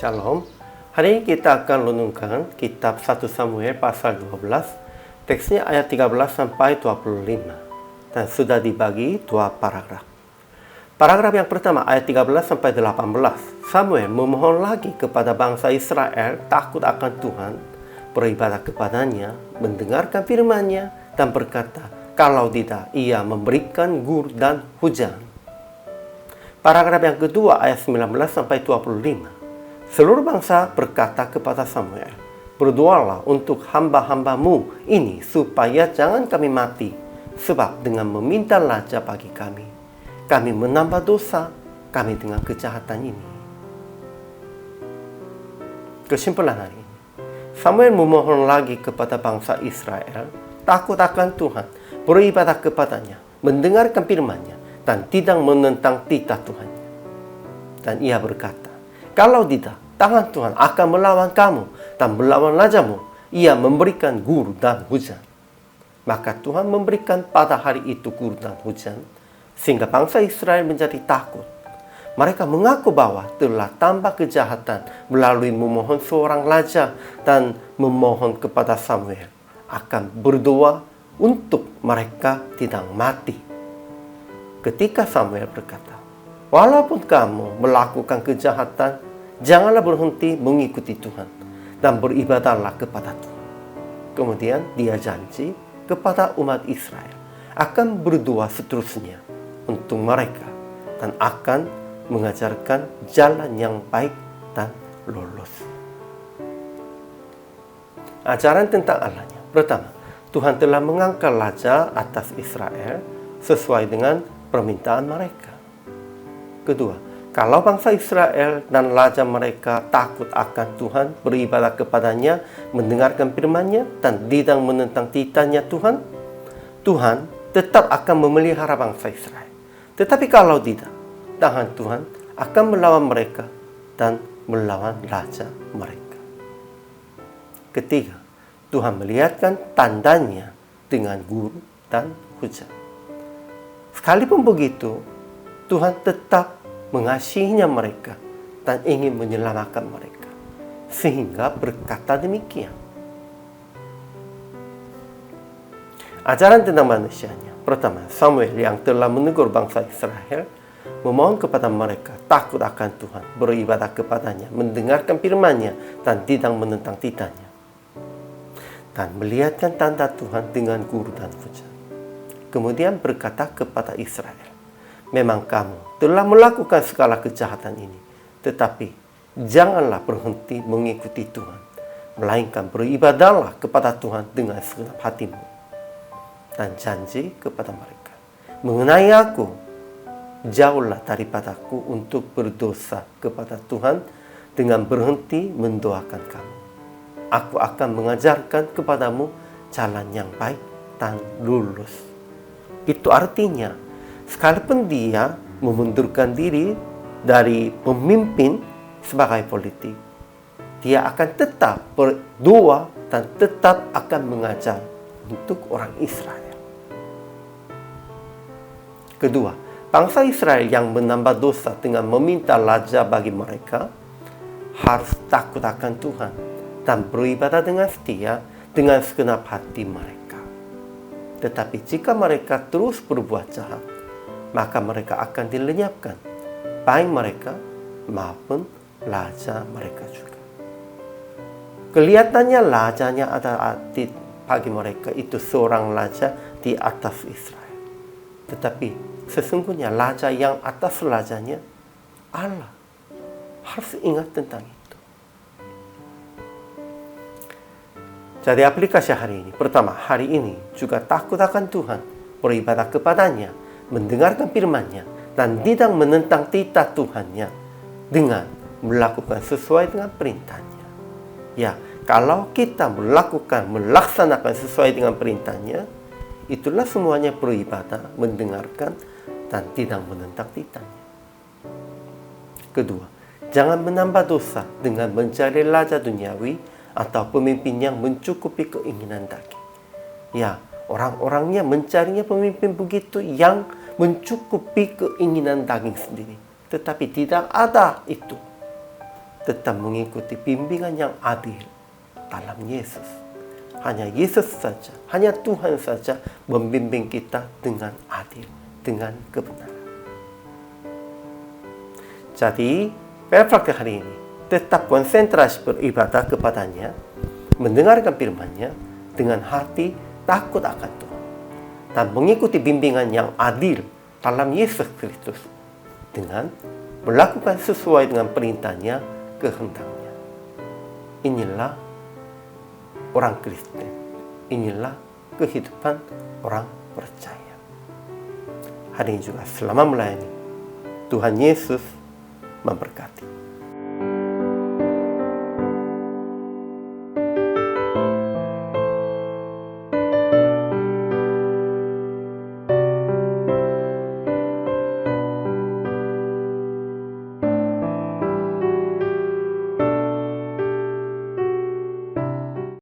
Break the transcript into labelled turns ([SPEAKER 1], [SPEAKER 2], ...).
[SPEAKER 1] Shalom. Hari ini kita akan renungkan kitab 1 Samuel pasal 12. Teksnya ayat 13 sampai 25. Dan sudah dibagi dua paragraf. Paragraf yang pertama ayat 13 sampai 18. Samuel memohon lagi kepada bangsa Israel takut akan Tuhan, beribadah kepadanya, mendengarkan firman-Nya dan berkata, kalau tidak ia memberikan gur dan hujan. Paragraf yang kedua ayat 19 sampai 25. Seluruh bangsa berkata kepada Samuel, berdoalah untuk hamba-hambamu ini supaya jangan kami mati, sebab dengan meminta raja bagi kami menambah dosa kami dengan kejahatan ini. Kesimpulan hari ini, Samuel memohon lagi kepada bangsa Israel takut akan Tuhan, beribadah kepadanya, mendengarkan firman-Nya dan tidak menentang titah Tuhan-Nya. Dan ia berkata, kalau tidak, tangan Tuhan akan melawan kamu dan melawan rajamu. Ia memberikan gur dan hujan. Maka Tuhan memberikan pada hari itu gur dan hujan, sehingga bangsa Israel menjadi takut. Mereka mengaku bahwa telah tambah kejahatan melalui memohon seorang raja dan memohon kepada Samuel akan berdoa untuk mereka tidak mati. Ketika Samuel berkata, walaupun kamu melakukan kejahatan, janganlah berhenti mengikuti Tuhan dan beribadahlah kepada Tuhan. Kemudian dia janji kepada umat Israel akan berdoa seterusnya untuk mereka dan akan mengajarkan jalan yang baik dan lurus. Ajaran tentang Allah-Nya. Pertama, Tuhan telah mengangkat raja atas Israel sesuai dengan permintaan mereka. Kedua, kalau bangsa Israel dan raja mereka takut akan Tuhan, beribadah kepadanya, mendengarkan firman-Nya dan tidak menentang titah-Nya Tuhan, Tuhan tetap akan memelihara bangsa Israel. Tetapi kalau tidak, tangan Tuhan akan melawan mereka dan melawan raja mereka. Ketiga, Tuhan melihatkan tandanya dengan gur dan hujan. Sekalipun begitu, Tuhan tetap mengasihinya mereka dan ingin menyelamatkan mereka, sehingga berkata demikian. Ajaran tentang manusianya. Pertama, Samuel yang telah menegur bangsa Israel memohon kepada mereka takut akan Tuhan, beribadah kepadanya, mendengarkan firman-Nya dan tidak menentang titah-Nya, dan melihatkan tanda Tuhan dengan gur dan hujan. Kemudian berkata kepada Israel, memang kamu telah melakukan segala kejahatan ini, tetapi janganlah berhenti mengikuti Tuhan, melainkan beribadahlah kepada Tuhan dengan segenap hatimu. Dan janji kepada mereka, mengenai aku, jauhlah daripadaku untuk berdosa kepada Tuhan dengan berhenti mendoakan kamu. Aku akan mengajarkan kepadamu jalan yang baik dan lurus. Itu artinya, sekalipun dia memundurkan diri dari pemimpin sebagai politik, dia akan tetap berdoa dan tetap akan mengajar untuk orang Israel. Kedua, bangsa Israel yang menambah dosa dengan meminta raja bagi mereka harus takut akan Tuhan dan beribadah dengan setia dengan segenap hati mereka. Tetapi jika mereka terus berbuat jahat, maka mereka akan dilenyapkan, baik mereka maupun raja mereka juga. Kelihatannya rajanya ada bagi mereka itu seorang raja di atas Israel. Tetapi sesungguhnya raja yang atas rajanya Allah. Harus ingat tentang itu. Jadi aplikasi hari ini. Pertama, hari ini juga takut akan Tuhan, beribadah kepadanya, mendengarkan firman-Nya dan tidak menentang titah Tuhan-Nya dengan melakukan sesuai dengan perintah-Nya. Ya, kalau kita melaksanakan sesuai dengan perintah-Nya, itulah semuanya beribadah, mendengarkan dan tidak menentang titah-Nya. Kedua, jangan menambah dosa dengan mencari raja duniawi atau pemimpin yang mencukupi keinginan daging. Ya, orang-orangnya mencarinya pemimpin begitu yang mencukupi keinginan daging sendiri. Tetapi tidak ada itu. tetap mengikuti bimbingan yang adil dalam Yesus. Hanya Yesus saja, hanya Tuhan saja membimbing kita dengan adil, dengan kebenaran. Jadi, praktik hari ini tetap konsentrasi beribadah kepadanya, mendengarkan firman-Nya dengan hati takut akan Tuhan, dan mengikuti bimbingan yang adil dalam Yesus Kristus dengan melakukan sesuai dengan perintah-Nya, kehendak-Nya. Inilah orang Kristen. Inilah kehidupan orang percaya. Hari ini juga selamat melayani. Tuhan Yesus memberkati.